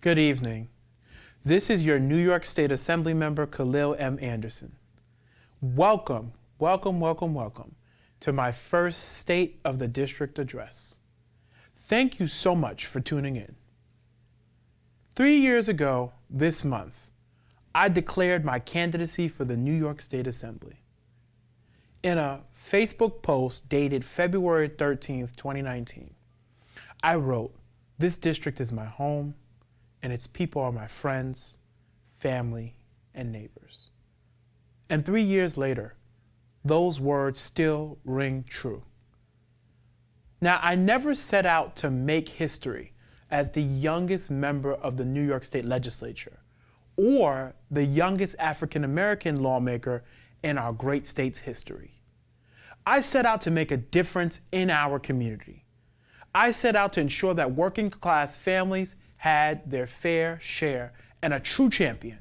Good evening. This is your New York State Assembly member, Khalil M. Anderson. Welcome to my first State of the District address. Thank you so much for tuning in. 3 years ago this month, I declared my candidacy for the New York State Assembly. In a Facebook post dated February 13th, 2019, I wrote, "This district is my home, and its people are my friends, family, and neighbors." And 3 years later, those words still ring true. Now, I never set out to make history as the youngest member of the New York State Legislature or the youngest African American lawmaker in our great state's history. I set out to make a difference in our community. I set out to ensure that working class families had their fair share and a true champion.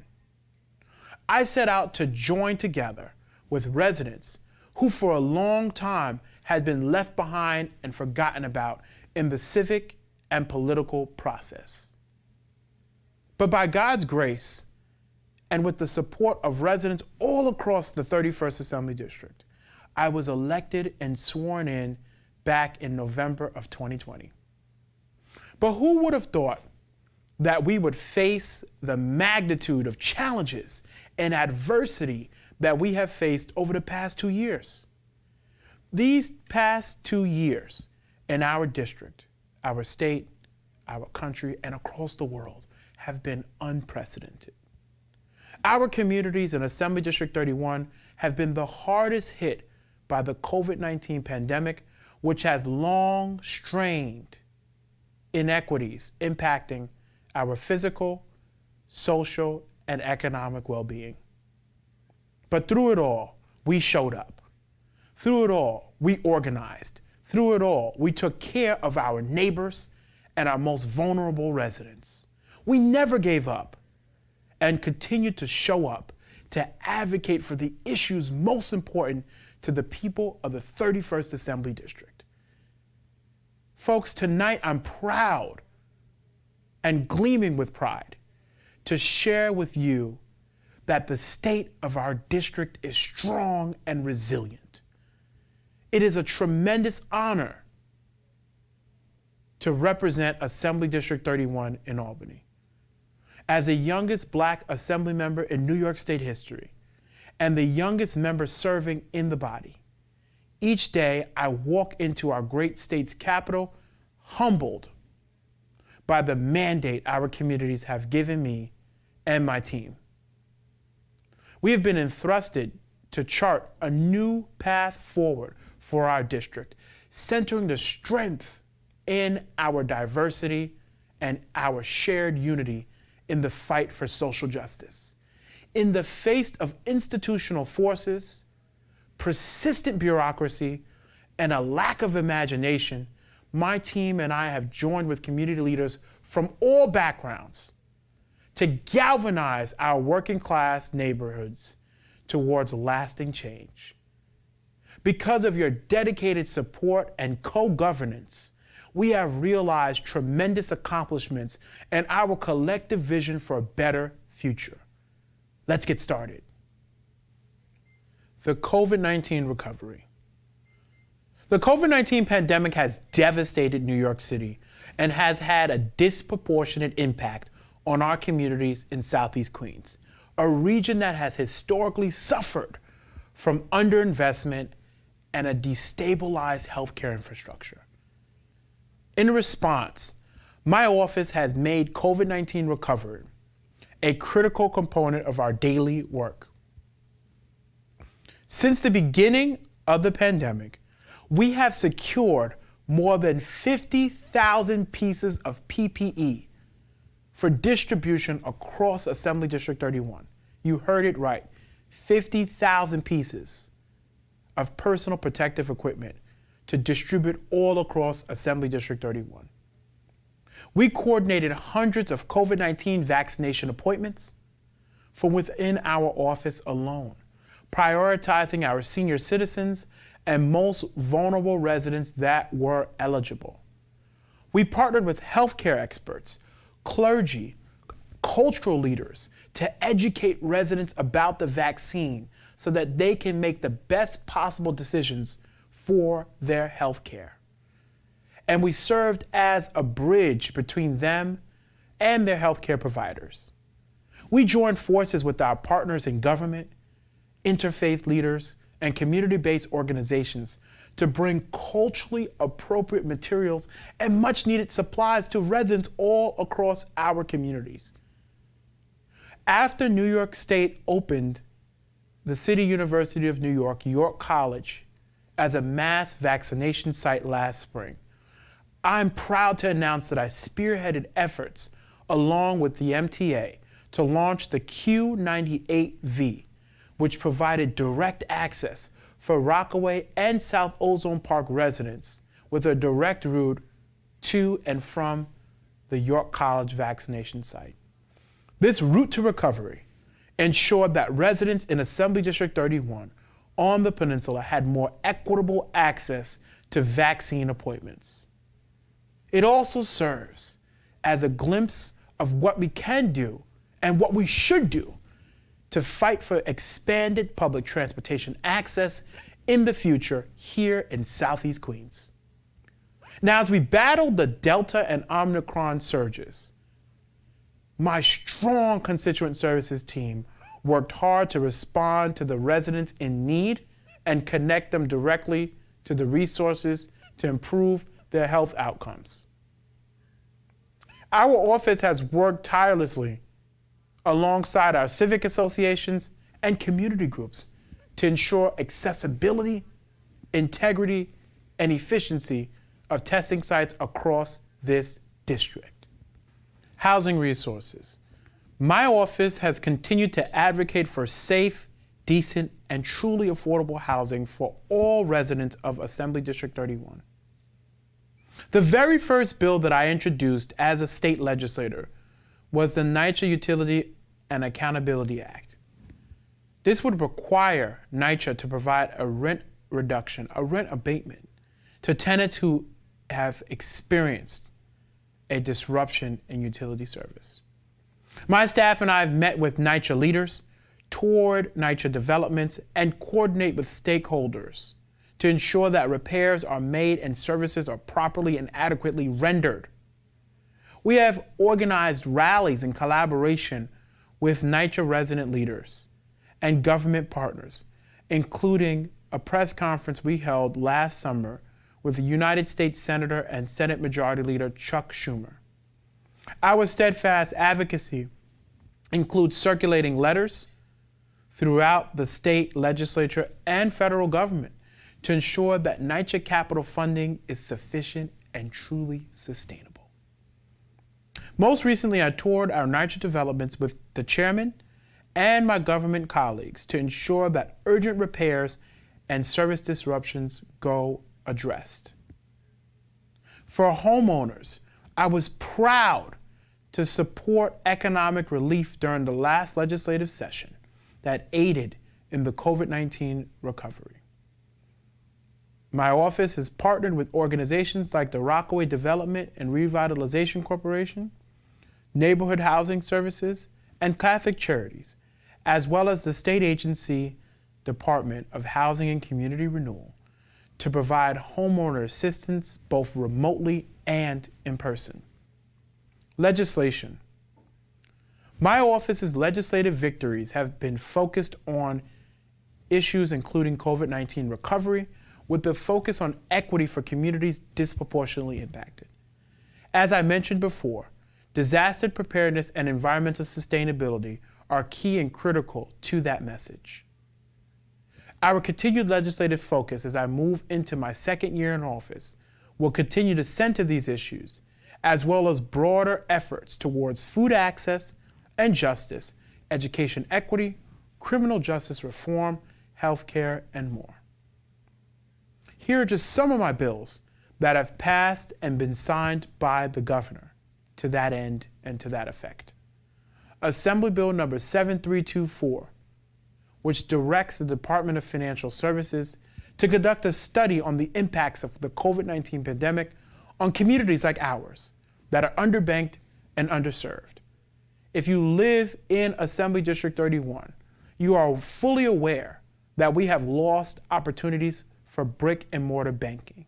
I set out to join together with residents who for a long time had been left behind and forgotten about in the civic and political process. But by God's grace and with the support of residents all across the 31st Assembly District, I was elected and sworn in back in November of 2020. But who would have thought that we would face the magnitude of challenges and adversity that we have faced over the past 2 years? These past 2 years in our district, our state, our country, and across the world have been unprecedented. Our communities in Assembly District 31 have been the hardest hit by the COVID-19 pandemic, which has long strained inequities impacting our physical, social, and economic well-being. But through it all, we showed up. Through it all, we organized. Through it all, we took care of our neighbors and our most vulnerable residents. We never gave up and continued to show up to advocate for the issues most important to the people of the 31st Assembly District. Folks, tonight I'm proud and gleaming with pride to share with you that the state of our district is strong and resilient. It is a tremendous honor to represent Assembly District 31 in Albany. As the youngest Black Assembly member in New York State history, and the youngest member serving in the body, each day I walk into our great state's capital humbled by the mandate our communities have given me and my team. We have been entrusted to chart a new path forward for our district, centering the strength in our diversity and our shared unity in the fight for social justice. In the face of institutional forces, persistent bureaucracy, and a lack of imagination, my team and I have joined with community leaders from all backgrounds to galvanize our working class neighborhoods towards lasting change. Because of your dedicated support and co-governance, we have realized tremendous accomplishments and our collective vision for a better future. Let's get started. The COVID-19 recovery. The COVID-19 pandemic has devastated New York City and has had a disproportionate impact on our communities in Southeast Queens, a region that has historically suffered from underinvestment and a destabilized healthcare infrastructure. In response, my office has made COVID-19 recovery a critical component of our daily work. Since the beginning of the pandemic, we have secured more than 50,000 pieces of PPE for distribution across Assembly District 31. You heard it right, 50,000 pieces of personal protective equipment to distribute all across Assembly District 31. We coordinated hundreds of COVID-19 vaccination appointments from within our office alone, prioritizing our senior citizens and most vulnerable residents that were eligible. We partnered with healthcare experts, clergy, cultural leaders to educate residents about the vaccine so that they can make the best possible decisions for their health care. And we served as a bridge between them and their healthcare providers. We joined forces with our partners in government, interfaith leaders, and community-based organizations to bring culturally appropriate materials and much-needed supplies to residents all across our communities. After New York State opened the City University of New York, York College, as a mass vaccination site last spring, I'm proud to announce that I spearheaded efforts along with the MTA to launch the Q98V, which provided direct access for Rockaway and South Ozone Park residents with a direct route to and from the York College vaccination site. This route to recovery ensured that residents in Assembly District 31 on the peninsula had more equitable access to vaccine appointments. It also serves as a glimpse of what we can do and what we should do to fight for expanded public transportation access in the future here in Southeast Queens. Now, as we battle the Delta and Omicron surges, my strong Constituent Services team worked hard to respond to the residents in need and connect them directly to the resources to improve their health outcomes. Our office has worked tirelessly alongside our civic associations and community groups to ensure accessibility, integrity, and efficiency of testing sites across this district. Housing resources. My office has continued to advocate for safe, decent, and truly affordable housing for all residents of Assembly District 31. The very first bill that I introduced as a state legislator was the NYCHA Utility and Accountability Act. This would require NYCHA to provide a rent reduction, a rent abatement, to tenants who have experienced a disruption in utility service. My staff and I have met with NYCHA leaders, toured NYCHA developments, and coordinate with stakeholders to ensure that repairs are made and services are properly and adequately rendered. We have organized rallies in collaboration with NYCHA resident leaders and government partners, including a press conference we held last summer with the United States Senator and Senate Majority Leader Chuck Schumer. Our steadfast advocacy includes circulating letters throughout the state legislature and federal government to ensure that NYCHA capital funding is sufficient and truly sustainable. Most recently, I toured our NYCHA developments with the chairman and my government colleagues to ensure that urgent repairs and service disruptions go addressed. For homeowners, I was proud to support economic relief during the last legislative session that aided in the COVID-19 recovery. My office has partnered with organizations like the Rockaway Development and Revitalization Corporation, Neighborhood Housing Services, and Catholic Charities, as well as the state agency Department of Housing and Community Renewal, to provide homeowner assistance both remotely and in person. Legislation. My office's legislative victories have been focused on issues including COVID-19 recovery, with the focus on equity for communities disproportionately impacted. As I mentioned before, disaster preparedness and environmental sustainability are key and critical to that message. Our continued legislative focus as I move into my second year in office will continue to center these issues, as well as broader efforts towards food access and justice, education equity, criminal justice reform, healthcare, and more. Here are just some of my bills that have passed and been signed by the governor to that end and to that effect. Assembly Bill number 7324, which directs the Department of Financial Services to conduct a study on the impacts of the COVID-19 pandemic on communities like ours that are underbanked and underserved. if you live in Assembly District 31, you are fully aware that we have lost opportunities for brick and mortar banking.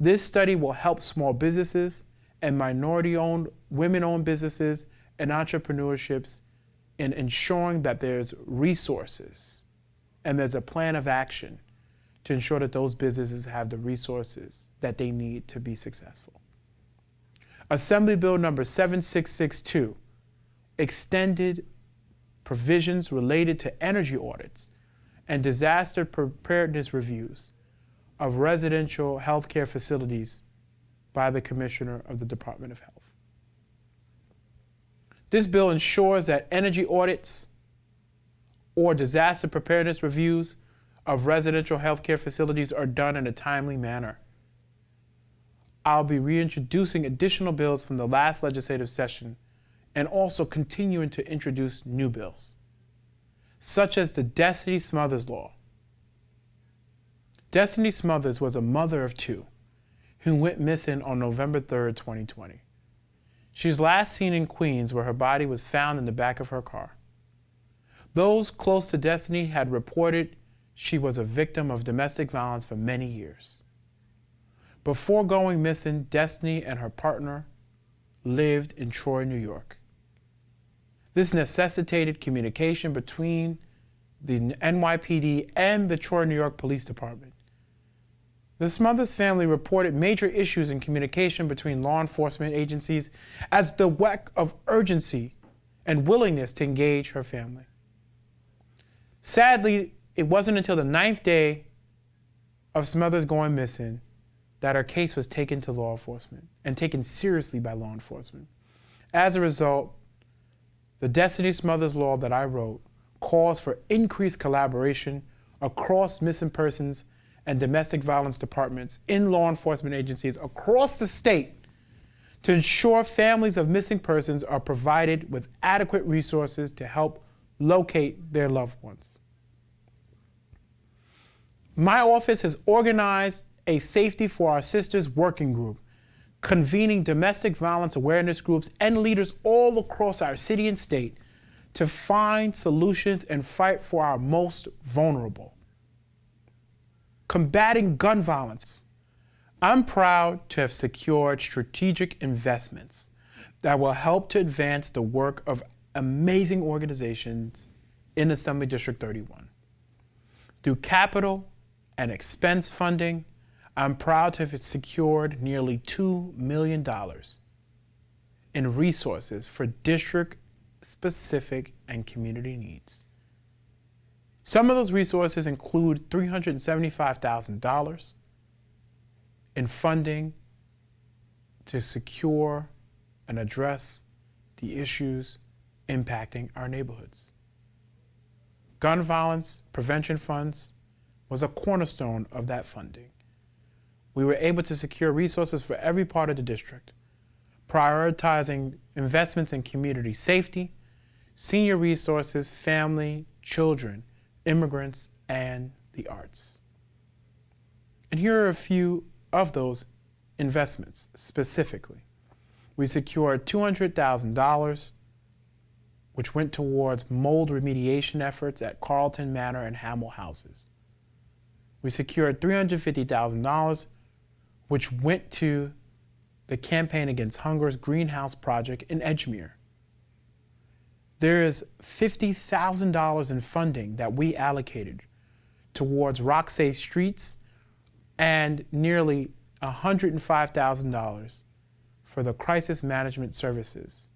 This study will help small businesses and minority-owned, women-owned businesses and entrepreneurships in ensuring that there's resources and there's a plan of action to ensure that those businesses have the resources that they need to be successful. Assembly Bill number 7662 extended provisions related to energy audits and disaster preparedness reviews of residential healthcare facilities by the Commissioner of the Department of Health. This bill ensures that energy audits or disaster preparedness reviews of residential healthcare facilities are done in a timely manner. I'll be reintroducing additional bills from the last legislative session and also continuing to introduce new bills, such as the Destiny Smothers Law. Destiny Smothers was a mother of two who went missing on November 3rd, 2020. She's last seen in Queens, where her body was found in the back of her car. Those close to Destiny had reported she was a victim of domestic violence for many years. Before going missing, Destiny and her partner lived in Troy, New York. This necessitated communication between the NYPD and the Troy, New York Police Department. The Smothers family reported major issues in communication between law enforcement agencies as the lack of urgency and willingness to engage her family. Sadly, it wasn't until the 9th day of Smothers going missing that her case was taken to law enforcement and taken seriously by law enforcement. As a result, the Destiny Smothers Law that I wrote calls for increased collaboration across missing persons and domestic violence departments in law enforcement agencies across the state to ensure families of missing persons are provided with adequate resources to help locate their loved ones. My office has organized a Safety for Our Sisters working group, convening domestic violence awareness groups and leaders all across our city and state to find solutions and fight for our most vulnerable. Combating gun violence. I'm proud to have secured strategic investments that will help to advance the work of amazing organizations in Assembly District 31. Through capital and expense funding, I'm proud to have secured nearly $2 million in resources for district-specific and community needs. Some of those resources include $375,000 in funding to secure and address the issues impacting our neighborhoods. Gun violence prevention funds was a cornerstone of that funding. We were able to secure resources for every part of the district, prioritizing investments in community safety, senior resources, family, children, immigrants, and the arts. And here are a few of those investments specifically. We secured $200,000, which went towards mold remediation efforts at Carlton Manor and Hamill houses. We secured $350,000, which went to the Campaign Against Hunger's Greenhouse Project in Edgemere. There is $50,000 in funding that we allocated towards rock-safe streets and nearly $105,000 for the crisis management services,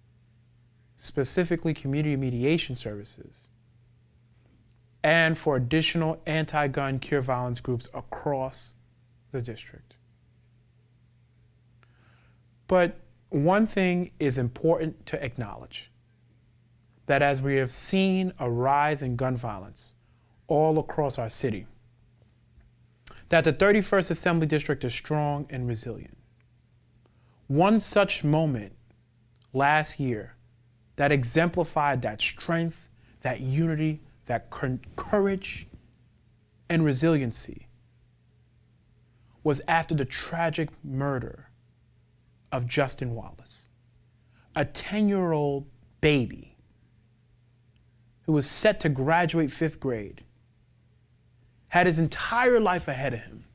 specifically community mediation services, and for additional anti-gun cure violence groups across the district. But one thing is important to acknowledge, that as we have seen a rise in gun violence all across our city, that the 31st Assembly District is strong and resilient. One such moment last year that exemplified that strength, that unity, that courage, and resiliency was after the tragic murder of Justin Wallace, a 10-year-old baby who was set to graduate 5th grade had his entire life ahead of him,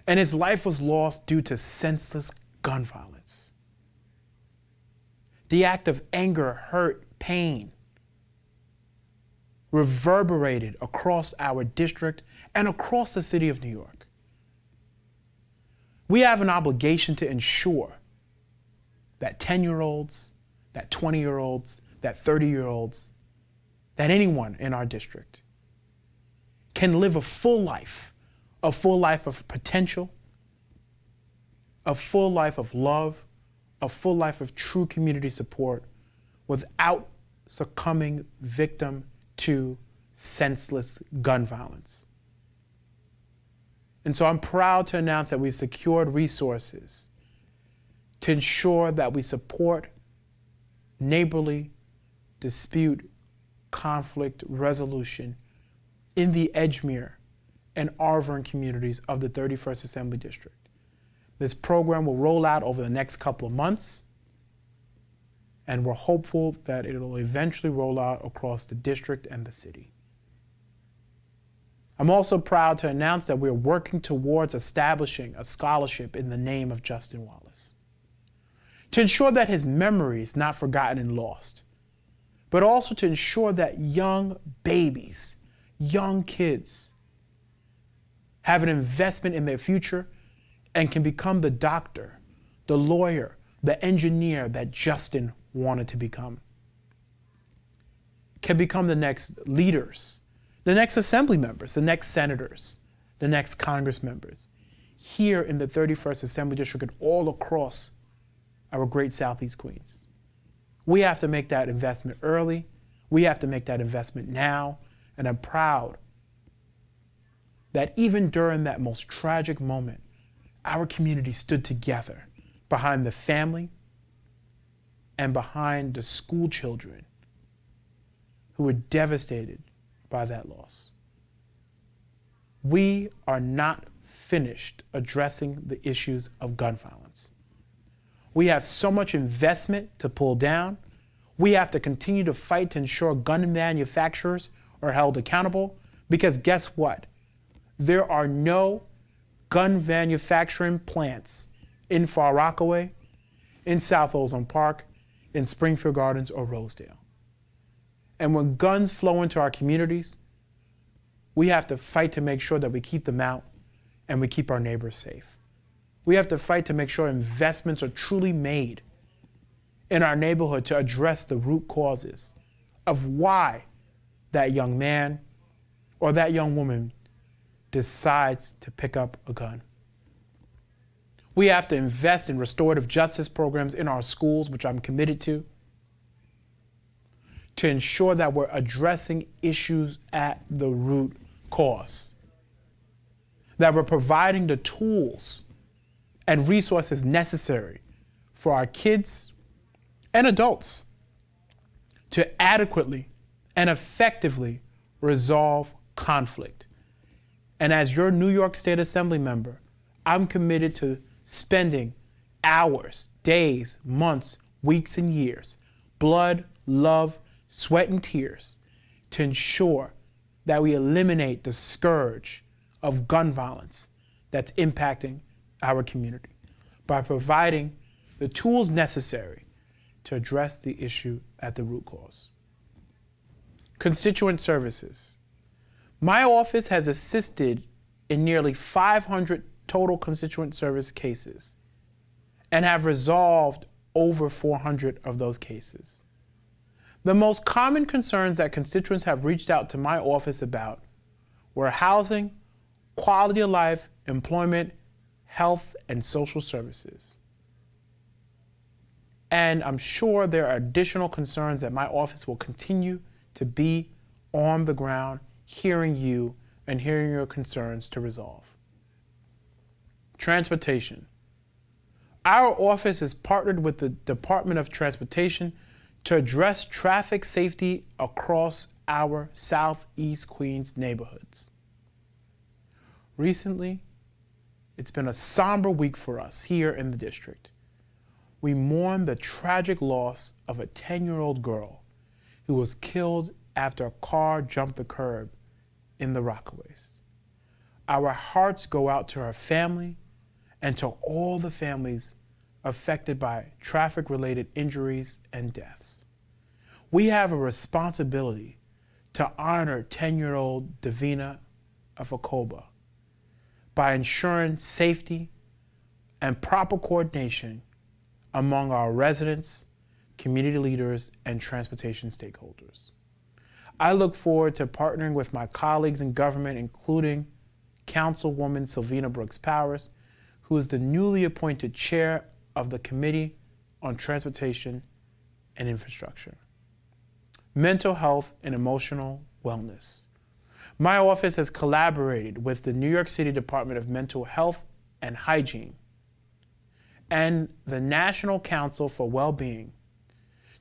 and his life was lost due to senseless gun violence. The act of anger, hurt, pain reverberated across our district and across the city of New York. We have an obligation to ensure that 10-year-olds, that 20-year-olds, that 30-year-olds, that anyone in our district can live a full life of potential, a full life of love, a full life of true community support without succumbing victim to senseless gun violence. And so I'm proud to announce that we've secured resources to ensure that we support neighborly dispute conflict resolution in the Edgemere and Arverne communities of the 31st Assembly District. This program will roll out over the next couple of months, and we're hopeful that it'll eventually roll out across the district and the city. I'm also proud to announce that we're working towards establishing a scholarship in the name of Justin Wallace to ensure that his memory is not forgotten and lost, but also to ensure that young babies, young kids have an investment in their future and can become the doctor, the lawyer, the engineer that Justin wanted to become, can become the next leaders, the next assembly members, the next senators, the next Congress members here in the 31st Assembly District and all across our great Southeast Queens. We have to make that investment early. We have to make that investment now. And I'm proud that even during that most tragic moment, our community stood together behind the family and behind the school children who were devastated by that loss. We are not finished addressing the issues of gun violence. We have so much investment to pull down. We have to continue to fight to ensure gun manufacturers are held accountable, because guess what? There are no gun manufacturing plants in Far Rockaway, in South Ozone Park, in Springfield Gardens, or Rosedale. And when guns flow into our communities, we have to fight to make sure that we keep them out and we keep our neighbors safe. We have to fight to make sure investments are truly made in our neighborhood to address the root causes of why that young man or that young woman decides to pick up a gun. We have to invest in restorative justice programs in our schools, which I'm committed to ensure that we're addressing issues at the root cause, that we're providing the tools and resources necessary for our kids and adults to adequately and effectively resolve conflict. And as your New York State Assembly member, I'm committed to spending hours, days, months, weeks, and years, blood, love, sweat, and tears to ensure that we eliminate the scourge of gun violence that's impacting our community by providing the tools necessary to address the issue at the root cause. Constituent Services. My office has assisted in nearly 500 total constituent service cases and have resolved over 400 of those cases. The most common concerns that constituents have reached out to my office about were housing, quality of life, employment, health, and social services. And I'm sure there are additional concerns that my office will continue to be on the ground, hearing you and hearing your concerns to resolve. Transportation. Our office is partnered with the Department of Transportation to address traffic safety across our Southeast Queens neighborhoods. Recently, it's been a somber week for us here in the district. we mourn the tragic loss of a 10-year-old girl who was killed after a car jumped the curb in the Rockaways. Our hearts go out to her family and to all the families affected by traffic-related injuries and deaths. We have a responsibility to honor 10-year-old Davina Afakoba by ensuring safety and proper coordination among our residents, community leaders, and transportation stakeholders. I look forward to partnering with my colleagues in government, including Councilwoman Sylvina Brooks Powers, who is the newly appointed chair of the Committee on Transportation and Infrastructure. Mental health and emotional wellness. My office has collaborated with the New York City Department of Mental Health and Hygiene and the National Council for Wellbeing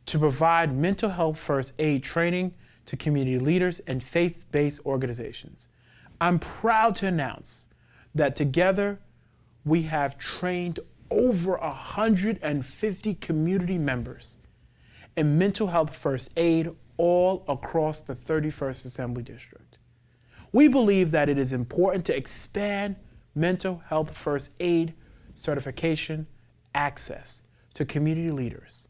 to provide mental health first aid training to community leaders and faith-based organizations. I'm proud to announce that together we have trained over 150 community members in mental health first aid all across the 31st Assembly District. We believe that it is important to expand mental health first aid certification access to community leaders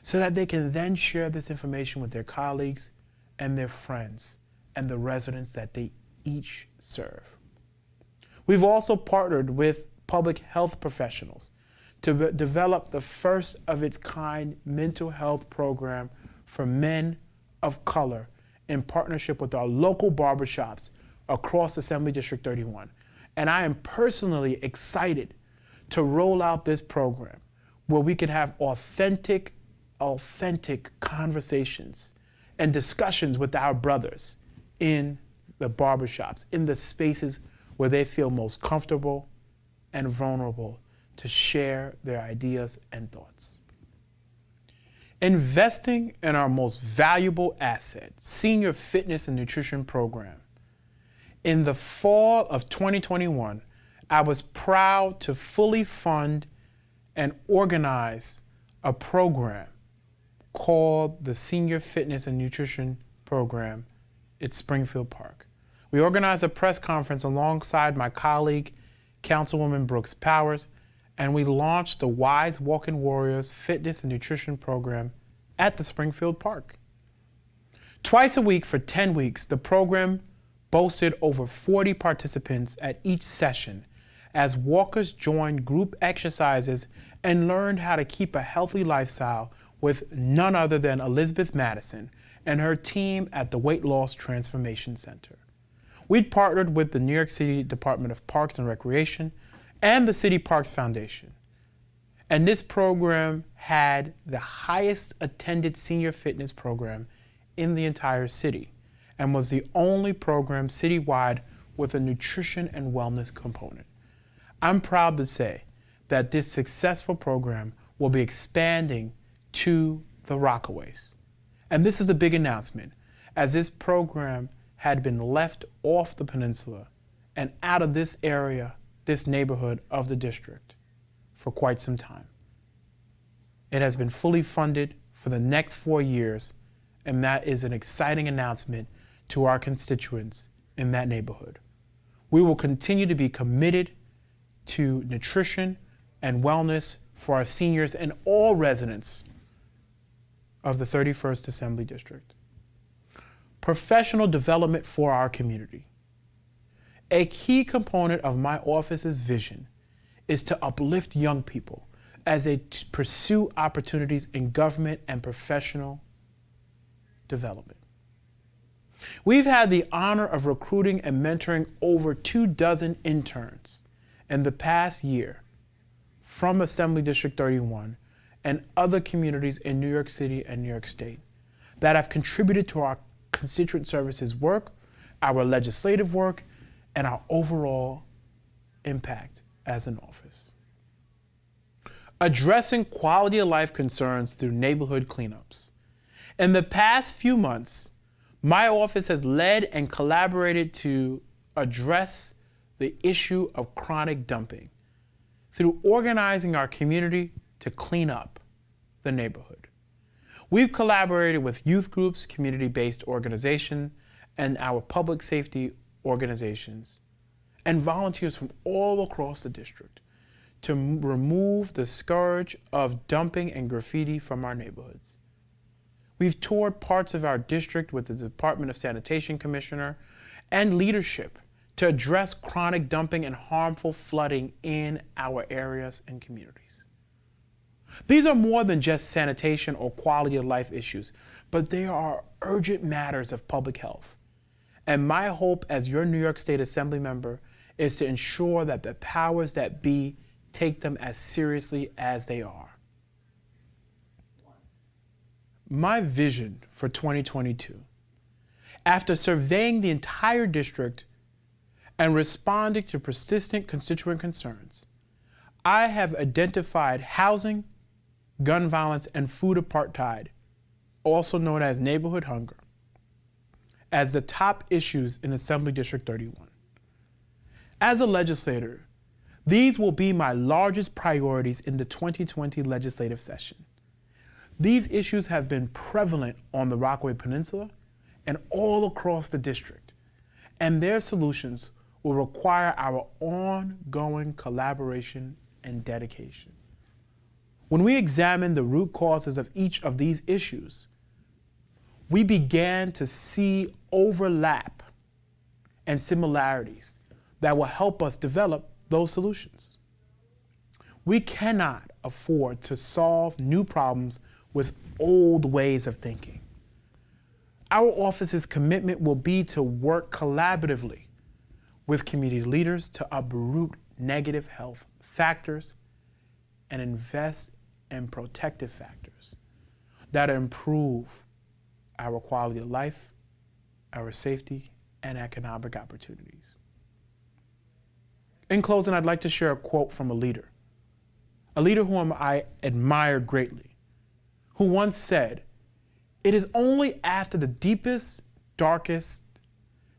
so that they can then share this information with their colleagues and their friends and the residents that they each serve. We've also partnered with public health professionals to develop the first of its kind mental health program for men of color in partnership with our local barbershops across Assembly District 31. And I am personally excited to roll out this program where we can have authentic conversations and discussions with our brothers in the barbershops, in the spaces where they feel most comfortable and vulnerable to share their ideas and thoughts. Investing in our most valuable asset, senior fitness and nutrition program. In the fall of 2021, I was proud to fully fund and organize a program called the Senior Fitness and Nutrition Program at Springfield Park. We organized a press conference alongside my colleague, Councilwoman Brooks Powers, and we launched the Wise Walking Warriors Fitness and Nutrition Program at the Springfield Park. Twice a week for 10 weeks, the program boasted over 40 participants at each session as walkers joined group exercises and learned how to keep a healthy lifestyle with none other than Elizabeth Madison and her team at the Weight Loss Transformation Center. We'd partnered with the New York City Department of Parks and Recreation and the City Parks Foundation. And this program had the highest attended senior fitness program in the entire city and was the only program citywide with a nutrition and wellness component. I'm proud to say that this successful program will be expanding to the Rockaways. And this is a big announcement, as this program had been left off the peninsula and out of this area, this neighborhood of the district for quite some time. It has been fully funded for the next 4 years, and that is an exciting announcement to our constituents in that neighborhood. We will continue to be committed to nutrition and wellness for our seniors and all residents of the 31st Assembly District. Professional development for our community. A key component of my office's vision is to uplift young people as they pursue opportunities in government and professional development. We've had the honor of recruiting and mentoring over 24 interns in the past year from Assembly District 31 and other communities in New York City and New York State that have contributed to our Constituent Services work, our legislative work, and our overall impact as an office. Addressing quality of life concerns through neighborhood cleanups. In the past few months, my office has led and collaborated to address the issue of chronic dumping through organizing our community to clean up the neighborhood. We've collaborated with youth groups, community-based organizations, and our public safety organizations, and volunteers from all across the district to remove the scourge of dumping and graffiti from our neighborhoods. We've toured parts of our district with the Department of Sanitation Commissioner and leadership to address chronic dumping and harmful flooding in our areas and communities. These are more than just sanitation or quality of life issues, but they are urgent matters of public health. And my hope as your New York State Assembly member is to ensure that the powers that be take them as seriously as they are. My vision for 2022, after surveying the entire district and responding to persistent constituent concerns, I have identified housing, gun violence, and food apartheid, also known as neighborhood hunger, as the top issues in Assembly District 31. As a legislator, these will be my largest priorities in the 2020 legislative session. These issues have been prevalent on the Rockaway Peninsula and all across the district, and their solutions will require our ongoing collaboration and dedication. When we examined the root causes of each of these issues, we began to see overlap and similarities that will help us develop those solutions. We cannot afford to solve new problems with old ways of thinking. Our office's commitment will be to work collaboratively with community leaders to uproot negative health factors and invest in protective factors that improve our quality of life, our safety, and economic opportunities. In closing, I'd like to share a quote from a leader whom I admire greatly, who once said, "It is only after the deepest, darkest,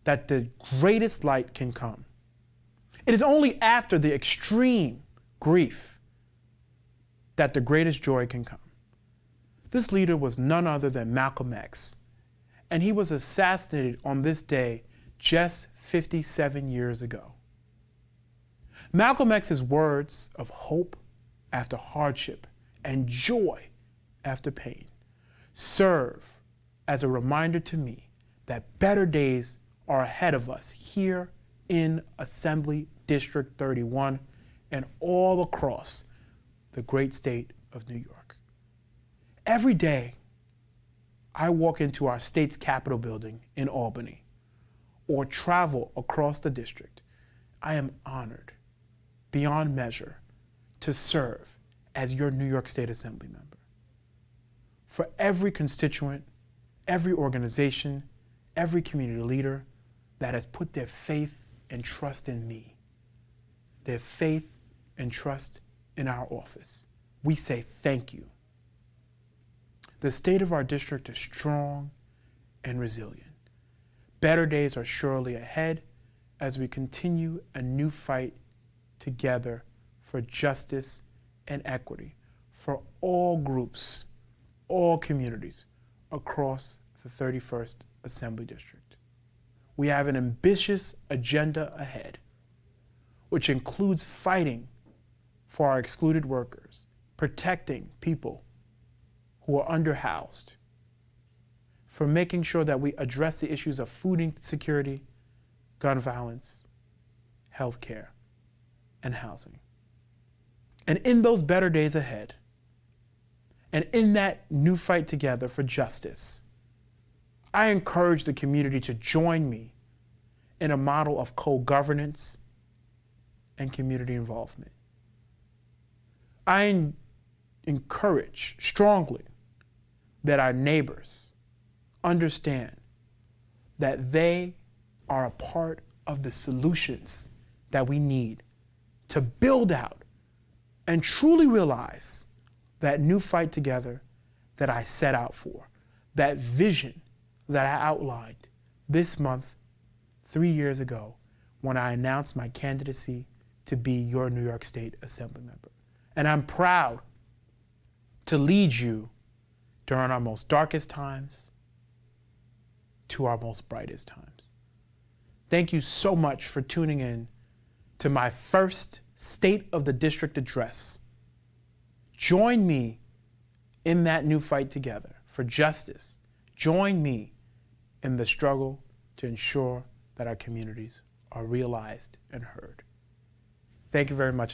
that the greatest light can come. It is only after the extreme grief that the greatest joy can come." This leader was none other than Malcolm X, and he was assassinated on this day just 57 years ago. Malcolm X's words of hope after hardship and joy after pain serve as a reminder to me that better days are ahead of us here in Assembly District 31 and all across the great state of New York. Every day, I walk into our state's Capitol building in Albany or travel across the district, I am honored beyond measure to serve as your New York State Assembly member. For every constituent, every organization, every community leader that has put their faith and trust in me, their faith and trust in our office, we say thank you. The state of our district is strong and resilient. Better days are surely ahead as we continue a new fight together for justice and equity for all groups, all communities across the 31st Assembly District. We have an ambitious agenda ahead, which includes fighting for our excluded workers, protecting people who are underhoused, for making sure that we address the issues of food insecurity, gun violence, healthcare, and housing. And in those better days ahead, and in that new fight together for justice, I encourage the community to join me in a model of co-governance and community involvement. I encourage strongly that our neighbors understand that they are a part of the solutions that we need to build out and truly realize that new fight together that I set out for, that vision that I outlined this month, 3 years ago, when I announced my candidacy to be your New York State Assembly member. And I'm proud to lead you during our most darkest times to our most brightest times. Thank you so much for tuning in to my first State of the District address. Join me in that new fight together for justice. Join me in the struggle to ensure that our communities are realized and heard. Thank you very much, everyone.